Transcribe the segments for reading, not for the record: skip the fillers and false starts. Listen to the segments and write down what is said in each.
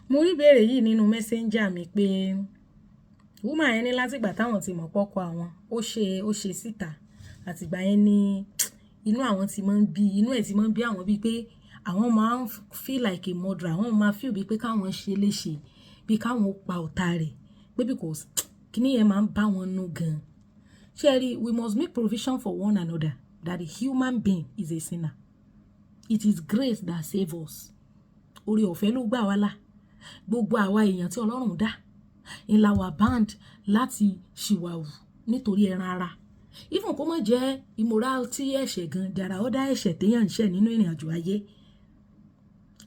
mo rí ìbéèrè yìí nínú messenger mi pé woman yẹn ní látìgbà táwọn ti mọ̀ pọ́kọ àwọn ó ṣe síta àtìgbà yẹn ní inú àwọn ti máa ń bí inú ẹ̀ ti máa ń bí àwọn bíi pé àwọn máa ń feel like a murderer, àwọn máa feel bíi pé káwọn ṣe léṣe bíi káwọn pa ọ̀tá rẹ̀ pé because kíní yẹn máa ń bá wọn nú gan. Sherry, we must make provision for one another that the human being is a sinner. It is grace that save us. Oore ọ̀fẹ́ ló gbà wá là. Gbogbo àwa èèyàn tí Ọlọ́run dá ńlá wa band láti ṣìwàwù nítorí ẹran ara. Even kó má jẹ́ immorality ẹ̀ṣẹ̀ gan, there are other ẹ̀ṣẹ̀ téèyàn ń ṣẹ̀ nínú ìrìn àjò ayé.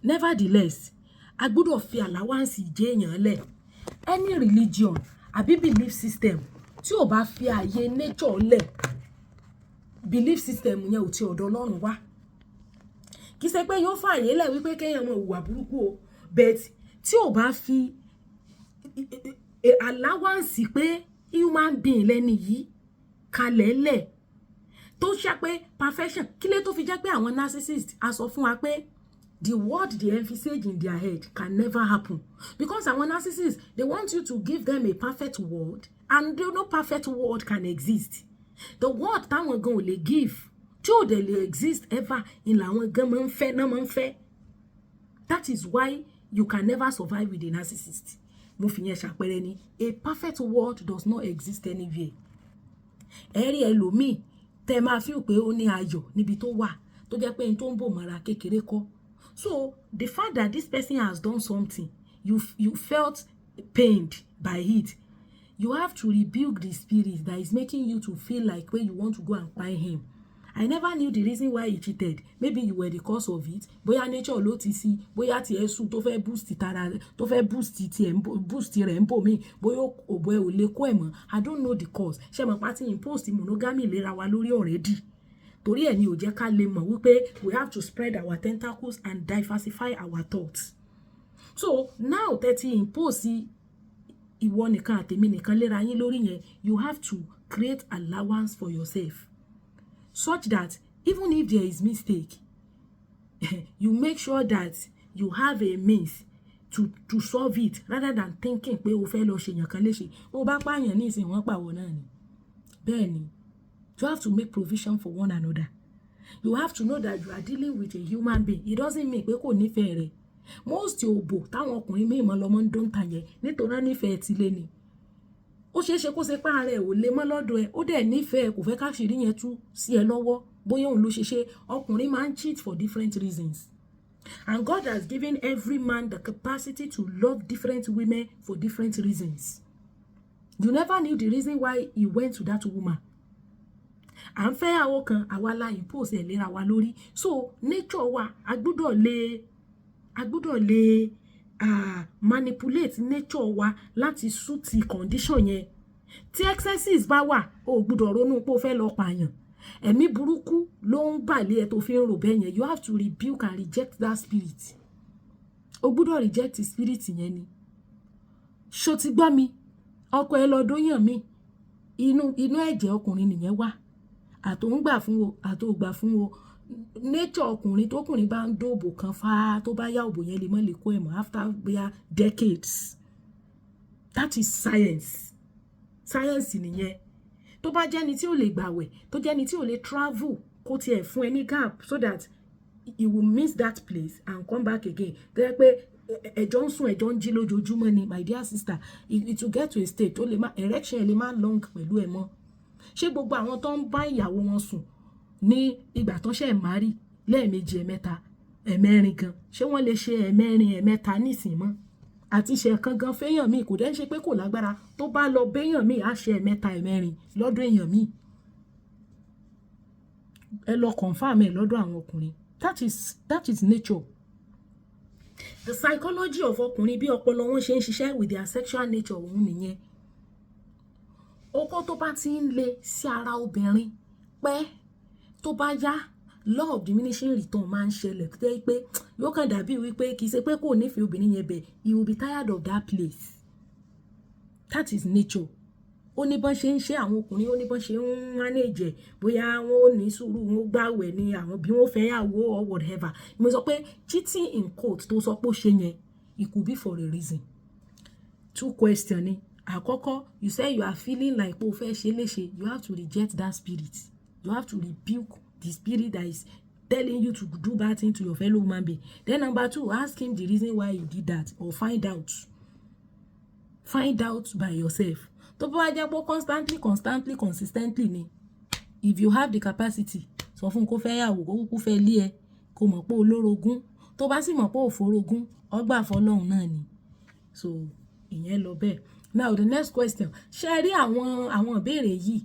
Nevertheless, a gbọ́dọ̀ fi allowance jẹ́ èèyàn lẹ̀. Any religion àbí belief system tí ò bá fi ààyè nature lẹ̀, belief system yẹn ò ti ọ̀dọ̀ Ọlọ́run wá. Kì í ṣe pé yóò fààyè lẹ̀ wípé kéèyàn mọ hùwà burúkú o, but tí ò bá fi allowance pé human being lẹ́ni yìí kalẹ̀ lẹ̀ tó ṣe pé perfection kí lè tó fi jẹ́ pé àwọn narcissist a sọ fún wa pé the word they emphasize in their head can never happen because àwọn narcissists they want you to give them a perfect word and no perfect word can exist. The word táwọn gan ò lè give tí ò dẹ̀ lè exist ever in làwọn gan máa ń fẹ́ náà máa ń fẹ́. That is why you can never survive with a narcissist. Mo fi yẹn ṣàpẹẹrẹ ni a perfect word does not exist anywhere. Ẹ̀rí ẹlòmíì tẹ́ máa feel pé ó ní ayọ̀ níbi tó wà tó jẹ́ pé n tó ń bò mọ́ra kékeré kọ́. So the fact that this person has done something, you felt pained by it, you have to rebuke the spirit that is making you to feel like when you want to go and find him. I never knew the reason why he cheated. Maybe you were the cause of it. Bóyá nature ló ti sí, bóyá ti ẹ̀sùn tó fẹ́ boost tara rẹ̀, tó fẹ́ boost rẹ̀ ń bò mí, bóyá òbò ẹ̀ ò lè kó ẹ̀ mọ́. I don't know the cause. Ṣé mo pa ti impose monogamy lera wa lórí already. Torí ẹ̀ ni ò jẹ́ ká lè mọ̀ wípé we have to spread our tentacles and diversify our thoughts. So now that you impose ìwọ nìkan àtèmi nìkan lera yín lórí yẹn, you have to create allowance for yourself. Such that even if there is mistake, you make sure that you have a means to solve it rather than thinking pé o fẹ́ lọ ṣèyàn kan léṣe. O bá pààyàn ní ìsìn wọ́n pàwọ̀ náà ni. Bẹ́ẹ̀ ni, you have to make provision for one another. You have to know that you are dealing with a human being. It doesn't mean pé kò nífẹ̀ẹ́ rẹ̀. Most òbò táwọn ọkùnrin míì mọ́ lọ́mọ ń dún tàn yẹn nítorí nífẹ̀ẹ́ ti lé ni. Ó ṣeé ṣe kó ṣe pé ara ẹ̀ ò lè mọ́ lọ́dọ̀ ẹ̀, ó dẹ̀ nífẹ̀ẹ́ kò fẹ́ káṣírí yẹn tú sí ẹ lọ́wọ́ bóyá òun ló ṣe ṣe. Ọkùnrin máa ń cheat for different reasons. And God has given every man the capacity to love different women for different reasons. You never knew the reason why he went to that woman. À ń fẹ́ àwọ̀ kan, àwa la impose ẹ̀ lera wa lórí. So nature wa, a gbọ́dọ̀ lè manipulate nature wa láti suit condition yẹn. Tí excesses bá wà, o gbọ́dọ̀ ronú pé o fẹ́ lọ pààyàn. Ẹ̀mí burúkú ló ń bàlé ẹ tó fi ń rò bẹ́ẹ̀ yẹn. You have to rebuke and reject that spirit. O gbọ́dọ̀ reject the spirit yẹn ni. Ṣó ti gbọ́ mi? Ọkọ ẹ lọ dóyàn mi. Inú ẹ̀jẹ̀ ọkùnrin nìyẹn wà. Àtòun gbà fún o, àtò gbà fún o. Nature ọkùnrin tókùnrin bá ń dóòbò kan fá tó bá yá òbò yẹn lè mọ́ lè kó ẹ̀mọ́ after decades. That is science. Science nìyẹn. Tó bá jẹ́ni tí ò lè gbàwẹ̀, tó jẹ́ni tí ò lè travel, kó tiẹ̀ fún ẹni gap so that he will miss that place and come back again. Tó yẹ pé ẹjọ́ ń sùn ẹjọ́ ń jí lójoojúmọ́ ni, my dear sister, it will get to a state tó lè má erection lè má long pẹ̀lú ẹ̀ mọ́. Ṣé gbogbo àwọn tó ń bá ìyàwó wọn sùn ní ìgbà tó ṣe marry lẹ́ẹ̀mejì ẹ̀mẹ́ta ẹ̀mẹ́rin gan, ṣé wọ́n lè ṣe ẹ̀mẹ́rin ẹ̀mẹ́ta nísìn mọ́? Àti ṣe kan gan fẹ́yàn míì kò dẹ́ ṣe pé kò lágbára, tó bá lọ béèyàn míì á ṣe ẹ̀mẹ́ta ẹ̀mẹ́rin lọ́dọ̀ èèyàn míì. Ẹ lọ confirm ẹ̀ lọ́dọ̀ àwọn ọkùnrin. That is nature. The psychology of ọkùnrin bí ọpọlọ wọn ṣe ń ṣiṣẹ́ with their sexual nature òun nìyẹn. Ọkọ tó bá ti ń le sí ara obìnrin pẹ́ tó bá yá, law of diminishing return máa ń ṣẹlẹ̀ tó jẹ́ pé yóò kàn dàbí wípé kì í ṣe pé kò nífẹ̀ẹ́ obìnrin yẹn bẹ̀, he will be tired of that place. That is nature. Ó ní bọ́n ṣe ń ṣe àwọn ọkùnrin, ó ní bọ́n ṣe ń manage bóyá wọn ò ní sùúrù, wọn ó gbàwẹ̀ ní àwọn bí wọ́n fẹ́ yàwó or whatever. Mo sọ pé cheating in court tó sọ pé ó ṣe yẹn, it could be for a reason. 2 questions ni. Àkọ́kọ́, you say you are feeling like o fẹ́ ṣe léṣe, you have to reject that spirit. You have to rebuke the spirit that is telling you to do bad thing to your fellow human being. Then number 2, ask him the reason why he did that, or find out. Find out by yourself. Tó bá jẹ́ pé constantly, consistently ni. If you have the capacity, sọ fún kó fẹ́ yàwó, kó kúkú fẹ́ lé ẹ, kó mọ̀ pé olórogún. Tó bá sì mọ̀ pé òforogún, ọgbà fọlọ́hun náà ni. So, ìyẹn lọ bẹ́ẹ̀. Now the next question, ṣé rí àwọn ìbéèrè yìí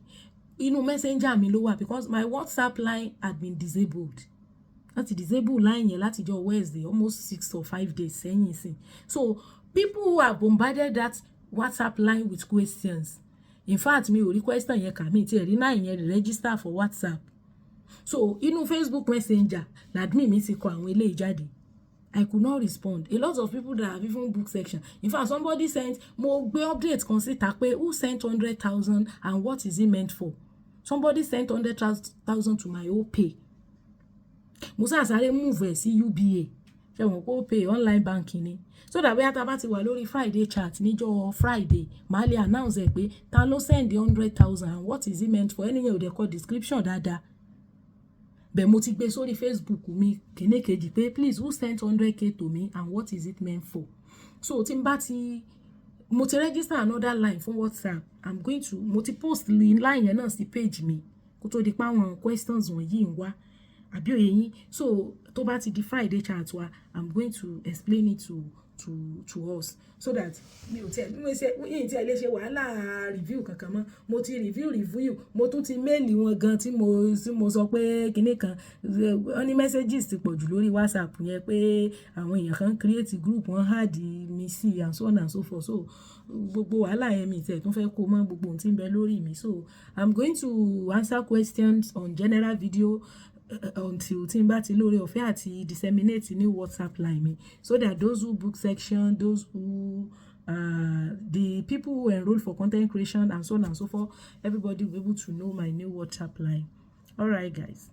inú messenger mi ló wà, because my WhatsApp line had been disabled. Láti disable line yẹn láti jọ́ Wednesday, almost 6 or 5 days sẹ́yìn sí. So people who have bombarded that WhatsApp line with questions, in fact mi ò rí question yẹn kà mí tí ẹ̀rí náà yẹn register for WhatsApp. So inú Facebook Messenger làdmí mi ti kọ àwọn eléyìí jáde. I could not respond. A lot of people that have even book section. In fact, somebody sent mo gbé update kan síta pé who sent 100,000 and what is it meant for? Somebody sent 100,000 to my OPay. Mo sáré move ẹ̀ sí UBA. Ṣé wọ́n kó OPay online banking ni. So that bóyá tá bá ti wà lórí Friday chat níjọ́ Friday, màá lè announce ẹ̀ pé ta ló send 100,000 and what is it meant for? Ẹni yẹn ò dẹ̀ kọ description dáadáa. Bẹ́ẹ̀ mo ti gbé sórí Facebook mi kejì pé please who sent 100k to me and what is it meant for? So tí n bá ti mo ti register another line fún WhatsApp, I'm going to mo ti post line yẹn náà sí page mi kó tó di pa àwọn questions wọ̀nyí ń wá àbí òye yín. So tó bá ti di Friday chat wa, I'm going to explain it to us so that mi ò tẹ̀ mo ṣe yín tí ẹ lè ṣe wàhálà review kankan mọ́. Mo ti review mo tún ti mail wọn gan tí mo sọ pé kinní kan wọ́n ní messages ti pọ̀ jù lórí WhatsApp yẹn pé àwọn èèyàn kan create group wọ́n add mi sí and so on and so forth. So gbogbo wàhálà yẹn mi tẹ̀ tún fẹ́ kó mọ́ gbogbo ohun tí ń bẹ lórí mi. So I'm going to answer questions on general video until tí n bá ti lórí ọ̀fẹ́ àti disseminate ní WhatsApp line mi, so that those who book section, those who the people who enroll for content creation and so on and so forth, everybody will be able to know my new WhatsApp line. All right guys.